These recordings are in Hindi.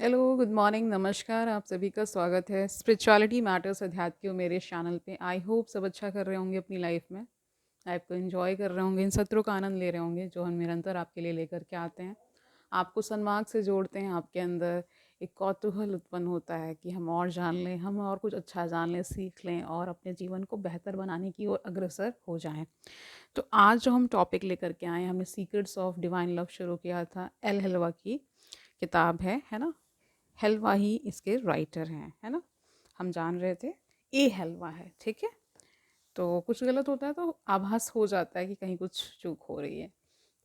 हेलो, गुड मॉर्निंग, नमस्कार। आप सभी का स्वागत है स्पिरिचुअलिटी मैटर्स अध्यात्म के मेरे चैनल पे। आई होप सब अच्छा कर रहे होंगे अपनी लाइफ में, लाइफ को एंजॉय कर रहे होंगे, इन सत्रों का आनंद ले रहे होंगे जो हम निरंतर आपके लिए लेकर के आते हैं। आपको सन्मार्ग से जोड़ते हैं, आपके अंदर एक कौतूहल उत्पन्न होता है कि हम और जान लें, हम और कुछ अच्छा जान लें, सीख लें और अपने जीवन को बेहतर बनाने की ओर अग्रसर हो जाएं। तो आज जो हम टॉपिक लेकर के आए, हमने सीक्रेट्स ऑफ डिवाइन लव शुरू किया था। एल हलवा की किताब है ना। हलवा ही इसके राइटर हैं, है ना। हम जान रहे थे ए हलवा है, ठीक है। तो कुछ गलत होता है तो आभास हो जाता है कि कहीं कुछ चूक हो रही है,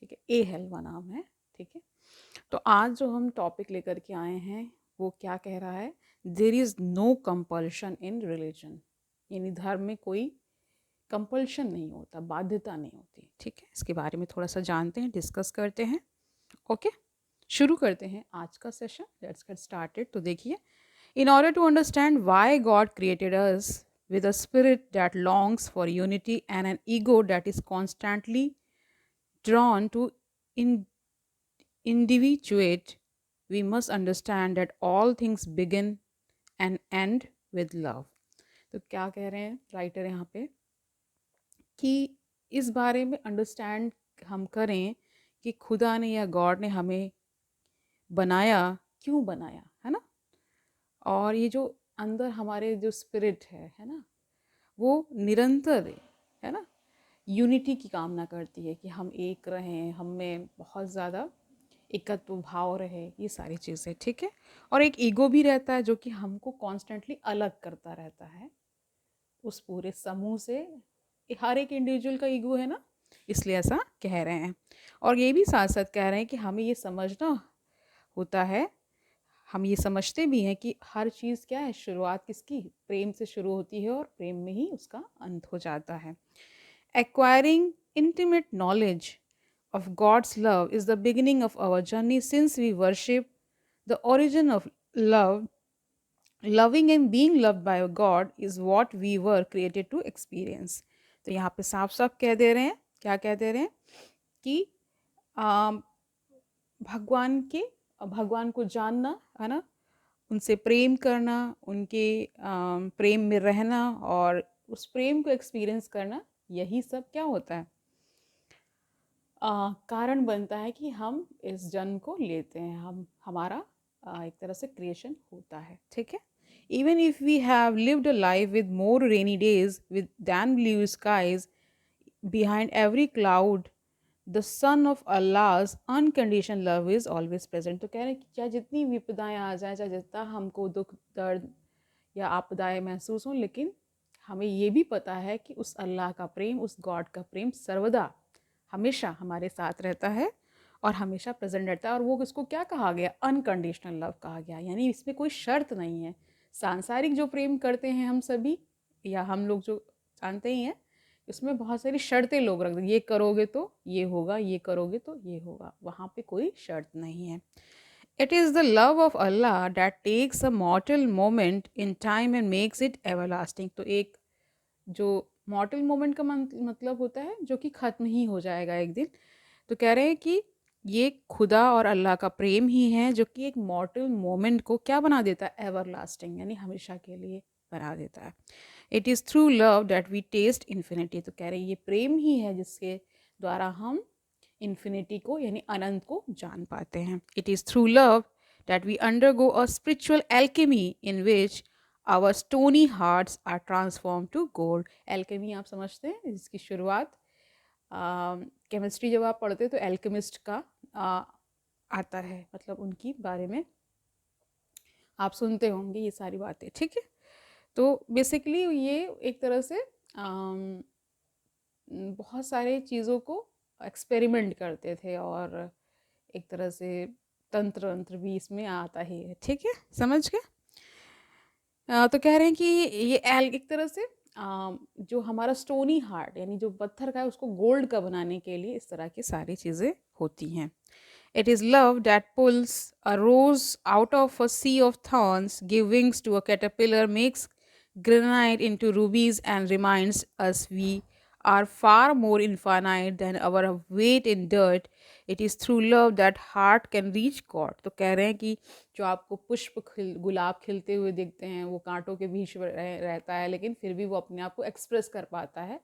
ठीक है। ए हलवा नाम है, ठीक है। तो आज जो हम टॉपिक लेकर के आए हैं वो क्या कह रहा है, there is no compulsion in religion, यानी धर्म में कोई कंपल्शन नहीं होता, बाध्यता नहीं होती, ठीक है। इसके बारे में थोड़ा सा जानते हैं, डिस्कस करते हैं। ओके, शुरू करते हैं आज का सेशन। Let's get started. तो देखिए, in order to understand why God created us with a spirit that longs for unity and an ego that is constantly drawn to in- individuate, we must understand that all things begin and end with love. तो क्या कह रहे हैं राइटर यहाँ पे कि इस बारे में अंडरस्टैंड हम करें कि खुदा ने या गॉड ने हमें बनाया, क्यों बनाया, है ना। और ये जो अंदर हमारे जो स्पिरिट है ना, वो निरंतर, है ना, यूनिटी की कामना करती है कि हम एक रहें, हम में बहुत ज़्यादा एकत्व भाव रहे, ये सारी चीज़ें, ठीक है। और एक ईगो भी रहता है जो कि हमको कॉन्स्टेंटली अलग करता रहता है उस पूरे समूह से। हर एक इंडिविजुअल का ईगो है ना, इसलिए ऐसा कह रहे हैं। और ये भी साथ साथ कह रहे हैं कि हमें ये समझना होता है, हम ये समझते भी हैं कि हर चीज़ क्या है, शुरुआत किसकी, प्रेम से शुरू होती है और प्रेम में ही उसका अंत हो जाता है। Acquiring intimate knowledge of God's love is the beginning of our journey since we worship the origin of love. Loving and being loved by God is what we were created to experience. तो यहाँ पे साफ साफ कह दे रहे हैं, क्या कह दे रहे हैं कि आम, भगवान के भगवान को जानना, है ना, उनसे प्रेम करना, उनके प्रेम में रहना और उस प्रेम को एक्सपीरियंस करना, यही सब क्या होता है, कारण बनता है कि हम इस जन्म को लेते हैं, हम हमारा एक तरह से क्रिएशन होता है, ठीक है। Even if we have lived a life with more rainy days with than blue skies behind every cloud, the sun of अल्लाह's unconditional love is always present. तो कह रहे हैं कि चाहे जितनी विपदाएं आ जाएं, चाहे जितना हमको दुख दर्द या आपदाएं महसूस हों, लेकिन हमें ये भी पता है कि उस अल्लाह का प्रेम, उस गॉड का प्रेम सर्वदा हमेशा हमारे साथ रहता है और हमेशा प्रेजेंट रहता है। और वो इसको क्या कहा गया, अनकंडीशनल लव कहा गया, यानी इसमें कोई शर्त नहीं है। सांसारिक जो प्रेम करते हैं हम सभी, या हम लोग जो जानते ही हैं, इसमें बहुत सारी शर्तें लोग रख दें, ये करोगे तो ये होगा, ये करोगे तो ये होगा, वहाँ पे कोई शर्त नहीं है। It is the love of Allah that takes a mortal moment in time and makes it everlasting. तो एक जो मॉर्टल मोमेंट का मतलब होता है जो कि ख़त्म ही हो जाएगा एक दिन। तो कह रहे हैं कि ये खुदा और अल्लाह का प्रेम ही है जो कि एक मॉर्टल मोमेंट को क्या बना देता है, एवरलास्टिंग, यानी हमेशा के लिए बना देता है। It is through love that we taste infinity. तो कह रहे हैं ये प्रेम ही है जिसके द्वारा हम इन्फिनिटी को यानी अनंत को जान पाते हैं। It is through love that we undergo a spiritual alchemy in which our stony hearts are transform to gold. Alchemy आप समझते हैं, इसकी शुरुआत केमिस्ट्री जब आप पढ़ते तो एल्केमिस्ट का आता है, मतलब उनकी बारे में आप सुनते होंगे ये सारी बातें, ठीक है। तो बेसिकली ये एक तरह से बहुत सारे चीज़ों को एक्सपेरिमेंट करते थे और एक तरह से तंत्र वंत्र भी इसमें आता ही है, ठीक है, समझ गए। तो कह रहे हैं कि ये एक तरह से जो हमारा स्टोनी हार्ट यानी जो पत्थर का है उसको गोल्ड का बनाने के लिए इस तरह की सारी चीज़ें होती हैं। It is love that pulls a rose out of a sea of thorns, give wings to a caterpillar, makes granite into rubies, and reminds us we are far more infinite than our weight in dirt. It is through love that heart can reach God. तो कह रहे हैं कि जो आपको गुलाब खिलते हुए दिखते हैं, वो कांटों के बीच में रहता है, लेकिन फिर भी वो अपने आप को एक्सप्रेस कर पाता है।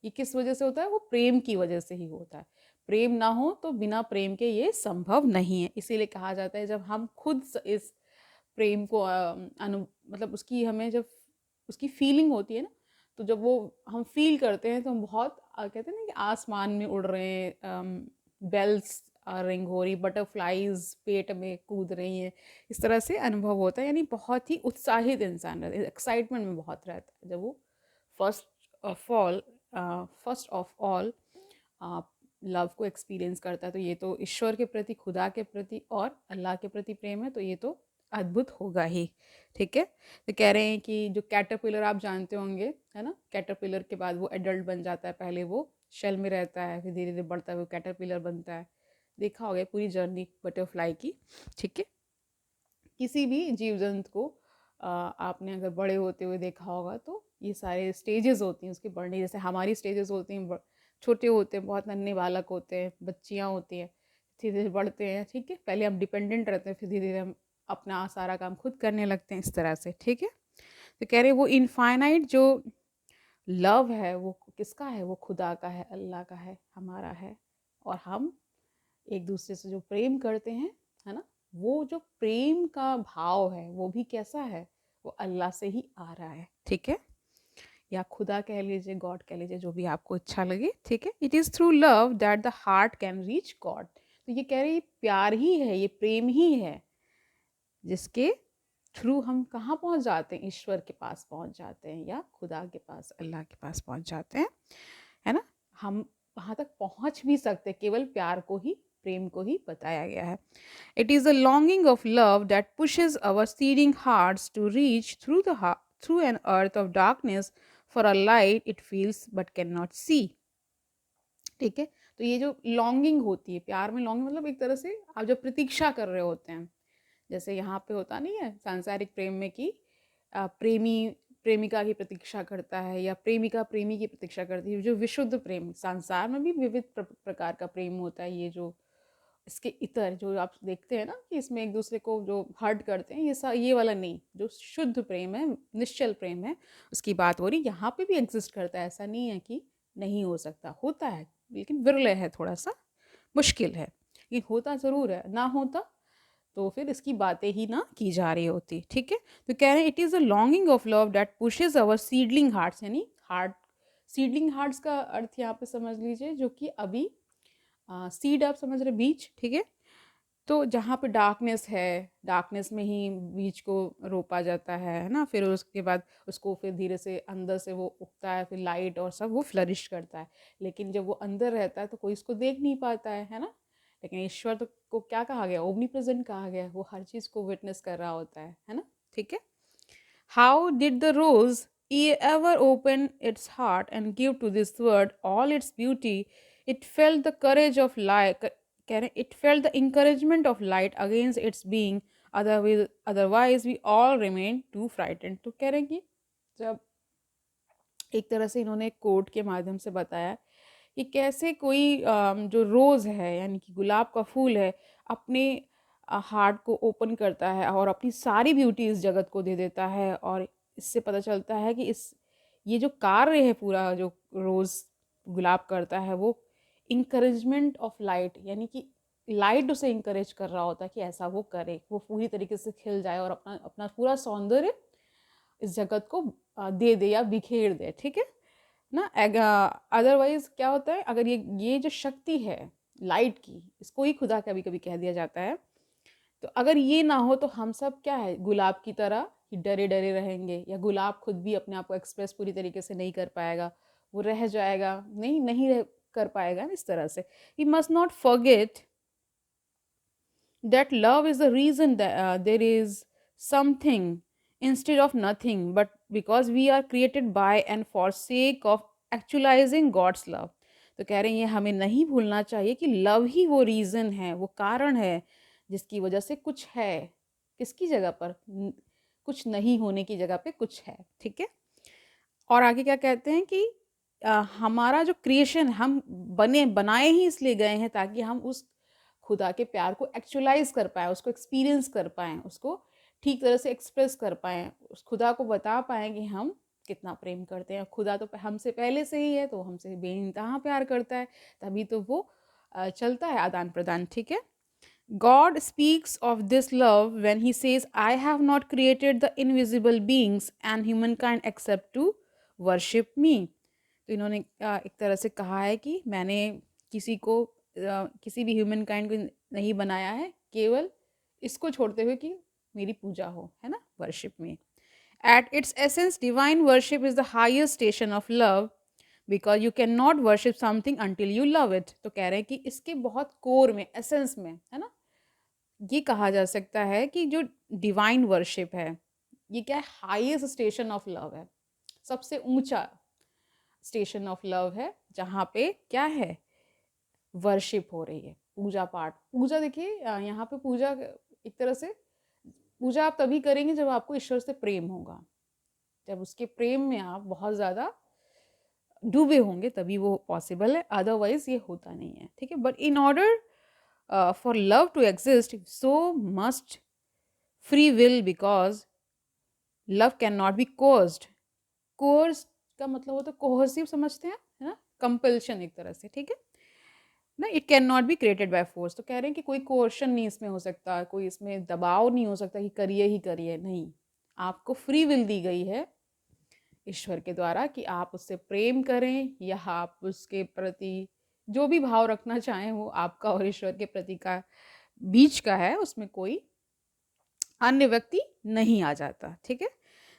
ये किस वजह से होता है? वो प्रेम की वजह से ही होता है। प्रेम ना हो तो बिना प्रेम के ये संभव नहीं है। इसीलिए कहा जाता है, जब हम खुद इस प्रेम को मतलब उसकी हमें जब उसकी फीलिंग होती है ना, तो जब वो हम फील करते हैं तो हम बहुत कहते हैं ना कि आसमान में उड़ रहे हैं, बेल्स रिंग हो रही, बटरफ्लाइज पेट में कूद रही हैं, इस तरह से अनुभव होता है। यानी बहुत ही उत्साहित इंसान रहता है, एक्साइटमेंट में बहुत रहता है जब वो first of all first of all love को एक्सपीरियंस करता है। तो ये तो ईश्वर के प्रति, खुदा के प्रति और अल्लाह के प्रति प्रेम है, तो ये तो अद्भुत होगा ही। ठीक है, तो कह रहे हैं कि जो कैटरपिलर आप जानते होंगे, है ना, कैटरपिलर के बाद वो एडल्ट बन जाता है। पहले वो शेल में रहता है, फिर धीरे धीरे बढ़ता है, वो कैटरपिलर बनता है। देखा होगा पूरी जर्नी बटरफ्लाई की। ठीक है, किसी भी जीव जंतु को आपने अगर बड़े होते हुए देखा होगा तो ये सारे स्टेजेस होती हैं उसके बढ़ने। जैसे हमारी स्टेजेस होती हैं, छोटे होते हैं, बहुत नन्हे बालक होते हैं, बच्चियाँ होती हैं, धीरे धीरे बढ़ते हैं। ठीक है, पहले हम डिपेंडेंट रहते हैं, फिर धीरे धीरे हम अपना सारा काम खुद करने लगते हैं, इस तरह से। ठीक है, तो कह रहे वो इनफाइनाइट जो लव है वो किसका है? वो खुदा का है, अल्लाह का है, हमारा है। और हम एक दूसरे से जो प्रेम करते हैं, है ना, वो जो प्रेम का भाव है वो भी कैसा है? वो अल्लाह से ही आ रहा है। ठीक है, या खुदा कह लीजिए, गॉड कह लीजिए, जो भी आपको अच्छा लगे। ठीक है, it is through love that the heart can reach God. तो ये कह रहे ये प्यार ही है, ये प्रेम ही है, जिसके थ्रू हम कहाँ पहुँच जाते हैं? ईश्वर के पास पहुँच जाते हैं, या खुदा के पास, अल्लाह के पास पहुँच जाते हैं, है ना। हम वहाँ तक पहुँच भी सकते हैं, केवल प्यार को ही, प्रेम को ही बताया गया है। It is the longing of love that pushes our seeding hearts to reach through an earth of darkness for a light it feels but cannot see. ठीक है, तो ये जो लॉन्गिंग होती है, प्यार में लॉन्गिंग मतलब एक तरह से आप जब प्रतीक्षा कर रहे होते हैं, जैसे यहाँ पे होता नहीं है सांसारिक प्रेम में कि प्रेमी प्रेमिका की प्रतीक्षा करता है, या प्रेमिका प्रेमी की प्रतीक्षा करती है। जो विशुद्ध प्रेम, संसार में भी विविध प्रकार का प्रेम होता है। ये जो इसके इतर जो आप देखते हैं ना कि इसमें एक दूसरे को जो हर्ट करते हैं, ये वाला नहीं, जो शुद्ध प्रेम है, निश्चल प्रेम है, उसकी बात हो रही। यहाँ पे भी एग्जिस्ट करता है, ऐसा नहीं है कि नहीं हो सकता, होता है, लेकिन विरले है, थोड़ा सा मुश्किल है, लेकिन होता ज़रूर है। ना होता तो फिर इसकी बातें ही ना की जा रही होती। ठीक है, तो कह रहे हैं it is a longing of love that pushes our seedling hearts, यानी हार्ट, सीडलिंग हार्ट्स का अर्थ यहाँ पे समझ लीजिए जो कि अभी सीड आप समझ रहे, बीज। ठीक है, तो जहाँ पे डार्कनेस है, डार्कनेस में ही बीज को रोपा जाता है ना, फिर उसके बाद उसको फिर धीरे से अंदर से वो उगता है, फिर लाइट और सब वो फ्लरिश करता है। लेकिन जब वो अंदर रहता है तो कोई इसको देख नहीं पाता है ना। लेकिन ईश्वर तो को क्या कहा गया? ओमनी प्रेजेंट कहा गया, वो हर चीज़ को विटनेस कर रहा होता है ना। ठीक है, how did the rose ever open its heart and give to this world all its beauty? It felt the courage of light. It felt the encouragement of light against its being. Otherwise, we all remain too frightened. तो कह रहे हैं कि जब एक तरह से इन्होंने कोट के माध्यम से बताया कि कैसे कोई जो रोज़ है, यानी कि गुलाब का फूल है, अपने हार्ट को ओपन करता है और अपनी सारी ब्यूटी इस जगत को दे देता है। और इससे पता चलता है कि इस ये जो कार्य है पूरा, जो रोज़ गुलाब करता है, वो इंकरेजमेंट ऑफ लाइट, यानी कि लाइट उसे इंकरेज कर रहा होता है कि ऐसा वो करे, वो पूरी तरीके से खिल जाए और अपना अपना पूरा सौंदर्य इस जगत को दे दे या बिखेर दे। ठीक है ना। अदरवाइज क्या होता है, अगर ये जो शक्ति है लाइट की, इसको ही खुदा कभी कभी कह दिया जाता है, तो अगर ये ना हो तो हम सब क्या है, गुलाब की तरह ही डरे डरे रहेंगे, या गुलाब खुद भी अपने आप को एक्सप्रेस पूरी तरीके से नहीं कर पाएगा, वो रह जाएगा, नहीं रह कर पाएगा इस तरह से। We must not forget that love is the reason that there is something instead of nothing, but because we are created by and for sake of actualizing God's love. तो कह रहे हैं ये हमें नहीं भूलना चाहिए कि लव ही वो रीज़न है, वो कारण है जिसकी वजह से कुछ है। किसकी जगह पर? कुछ नहीं होने की जगह पे कुछ है। ठीक है, और आगे क्या कहते हैं कि हमारा जो क्रिएशन, हम बनाए ही इसलिए गए हैं ताकि हम उस खुदा के प्यार को एक्चुअलाइज कर पाएँ, उसको एक्सपीरियंस कर पाएँ, उसको ठीक तरह से एक्सप्रेस कर पाएँ, उस खुदा को बता पाएँ कि हम कितना प्रेम करते हैं। खुदा तो हमसे पहले से ही है, तो हमसे बेइंतहा प्यार करता है, तभी तो वो चलता है आदान प्रदान, ठीक है। God speaks of this love when he says, I have not created the invisible beings and humankind except to worship me. तो इन्होंने एक तरह से कहा है कि मैंने किसी भी ह्यूमन काइंड को नहीं बनाया है, केवल इसको छोड़ते हुए कि मेरी पूजा हो, है ना, वर्शिप में। At its essence, divine worship is the highest station of love because you cannot worship something until you love it. तो कह रहे हैं कि इसके बहुत कोर में, एसेंस में, है ना, ये कहा जा सकता है कि जो डिवाइन वर्शिप है, ये क्या है, हाईएस्ट स्टेशन ऑफ लव है, सबसे ऊंचा स्टेशन ऑफ लव है, जहाँ पे क्या है, वर्शिप हो रही है, पूजा पाठ। पूजा देखिए, यहाँ पे पूजा एक तरह से, पूजा आप तभी करेंगे जब आपको ईश्वर से प्रेम होगा, जब उसके प्रेम में आप बहुत ज़्यादा डूबे होंगे, तभी वो पॉसिबल है, अदरवाइज ये होता नहीं है, ठीक है। But in order for love to exist, so must free will, because love cannot be coerced. coerced का मतलब होता है कोहसिव, समझते हैं, है ना, कंपल्शन एक तरह से, ठीक है ना। It can not be created by force, तो कह रहे हैं कि कोई कोर्शन नहीं इसमें हो सकता, कोई इसमें दबाव नहीं हो सकता कि करिए ही करिए, नहीं। आपको फ्री विल दी गई है ईश्वर के द्वारा कि आप उससे प्रेम करें, या आप उसके प्रति जो भी भाव रखना चाहें, वो आपका और ईश्वर के प्रति का बीच का है, उसमें कोई अन्य व्यक्ति नहीं आ जाता, ठीक है।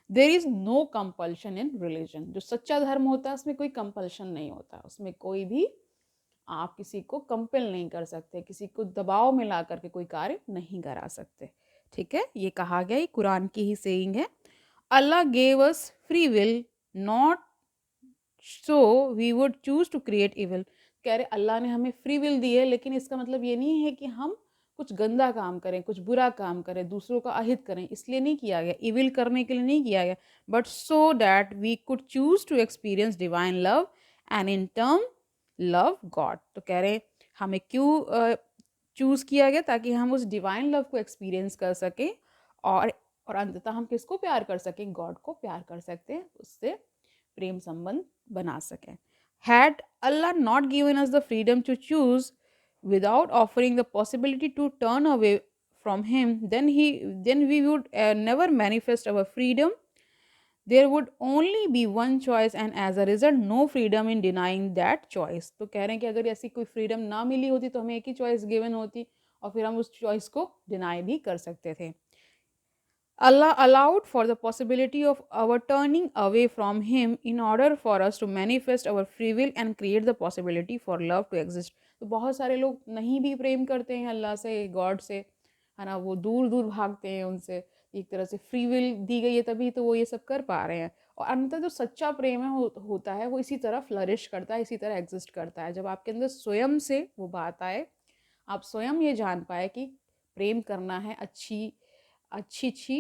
There is no compulsion in religion. जो सच्चा धर्म होता है उसमें कोई कंपल्शन नहीं होता, उसमें कोई भी आप किसी को कंपेल नहीं कर सकते, किसी को दबाव में ला करके कोई कार्य नहीं करा सकते, ठीक है। ये कहा गया, ये कुरान की ही सेइंग है। अल्लाह gave us free will, not so we would choose to create evil. कह रहे अल्लाह ने हमें फ्री विल दी है, लेकिन इसका मतलब ये नहीं है कि हम कुछ गंदा काम करें, कुछ बुरा काम करें, दूसरों का अहित करें, इसलिए नहीं किया गया, इविल करने के लिए नहीं किया गया, but so that we could choose to experience divine love and in turn love God. तो कह रहे हमें क्यों चूज किया गया, ताकि हम उस डिवाइन लव को एक्सपीरियंस कर सकें, और अंततः हम किसको प्यार कर सकें, गॉड को प्यार कर सकते हैं, उससे प्रेम संबंध बना सकें। Had Allah not given us the freedom to choose without offering the possibility to turn away from Him, then we would never manifest our freedom. There would only be one choice, and as a result, no freedom in denying that choice. तो कह रहे हैं कि अगर ऐसी कोई फ्रीडम ना मिली होती तो हमें एक ही चॉइस गिवन होती, और फिर हम उस चॉइस को डिनाई भी कर सकते थे। Allah allowed for the possibility of our turning away from Him in order for us to manifest our free will and create the possibility for love to exist. तो बहुत सारे लोग नहीं भी प्रेम करते हैं अल्लाह से, गॉड से, है ना, वो दूर दूर भागते हैं उनसे। एक तरह से फ्री विल दी गई है, तभी तो वो ये सब कर पा रहे हैं। और अंततः जो सच्चा प्रेम है होता है, वो इसी तरह फ्लरिश करता है, इसी तरह एग्जिस्ट करता है, जब आपके अंदर स्वयं से वो बात आए, आप स्वयं ये जान पाए कि प्रेम करना है, अच्छी अच्छी अच्छी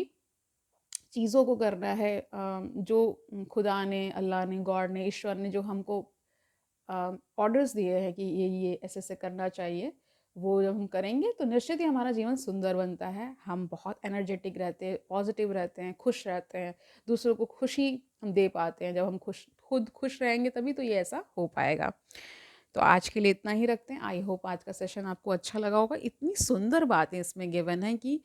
चीज़ों को करना है, जो खुदा ने, अल्लाह ने, गॉड ने, ईश्वर ने जो हमको ऑर्डर्स दिए हैं कि ये ऐसे ऐसे करना चाहिए, वो जब हम करेंगे तो निश्चित ही हमारा जीवन सुंदर बनता है। हम बहुत एनर्जेटिक रहते हैं, पॉजिटिव रहते हैं, खुश रहते हैं, दूसरों को खुशी हम दे पाते हैं। जब हम खुद खुश रहेंगे तभी तो ये ऐसा हो पाएगा। तो आज के लिए इतना ही रखते हैं। आई होप आज का सेशन आपको अच्छा लगा होगा। इतनी सुंदर बातें इसमें गिवन है कि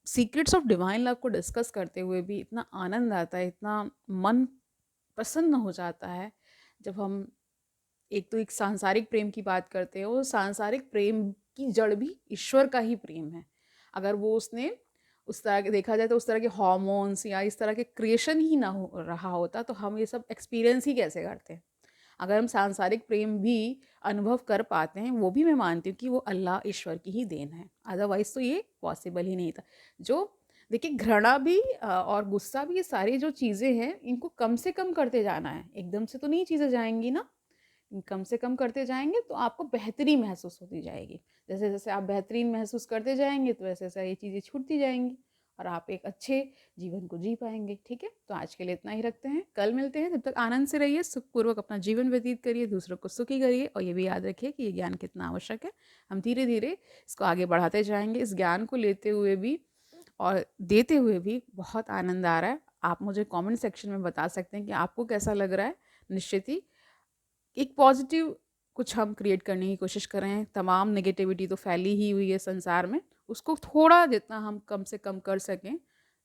सीक्रेट्स ऑफ डिवाइन लव को डिस्कस करते हुए भी इतना आनंद आता है, इतना मन प्रसन्न हो जाता है जब हम एक सांसारिक प्रेम की बात करते हैं। वो सांसारिक प्रेम की जड़ भी ईश्वर का ही प्रेम है। अगर वो उसने उस तरह के देखा जाए तो उस तरह के हार्मोन्स या इस तरह के क्रिएशन ही ना हो रहा होता तो हम ये सब एक्सपीरियंस ही कैसे करते हैं। अगर हम सांसारिक प्रेम भी अनुभव कर पाते हैं, वो भी मैं मानती हूँ कि वो अल्लाह ईश्वर की ही देन है, अदरवाइज़ तो ये पॉसिबल ही नहीं था। जो देखिए घृणा भी और गुस्सा भी, ये सारी जो चीज़ें हैं इनको कम से कम करते जाना है, एकदम से तो नहीं चीज़ें जाएंगी ना, कम से कम करते जाएंगे तो आपको बेहतरी महसूस होती जाएगी। जैसे जैसे आप बेहतरीन महसूस करते जाएंगे तो वैसे वैसे ये चीज़ें छूटती जाएंगी, और आप एक अच्छे जीवन को जी पाएंगे। ठीक है, तो आज के लिए इतना ही रखते हैं, कल मिलते हैं। तब तक आनंद से रहिए, सुखपूर्वक अपना जीवन व्यतीत करिए, दूसरों को सुखी करिए, और ये भी याद रखिए कि ये ज्ञान कितना आवश्यक है। हम धीरे धीरे इसको आगे बढ़ाते जाएंगे। इस ज्ञान को लेते हुए भी और देते हुए भी बहुत आनंद आ रहा है। आप मुझे कमेंट सेक्शन में बता सकते हैं कि आपको कैसा लग रहा है। निश्चित ही एक पॉजिटिव कुछ हम क्रिएट करने की कोशिश कर रहे हैं। तमाम नेगेटिविटी तो फैली ही हुई है संसार में, उसको थोड़ा जितना हम कम से कम कर सकें,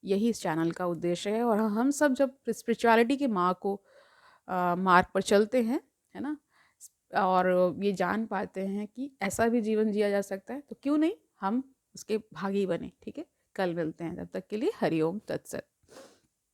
यही इस चैनल का उद्देश्य है। और हम सब जब स्पिरिचुअलिटी के मार्ग पर चलते हैं, है ना, और ये जान पाते हैं कि ऐसा भी जीवन जिया जा सकता है, तो क्यों नहीं हम उसके भागी बने। ठीक है, कल मिलते हैं, तब तक के लिए हरिओम तत्सत।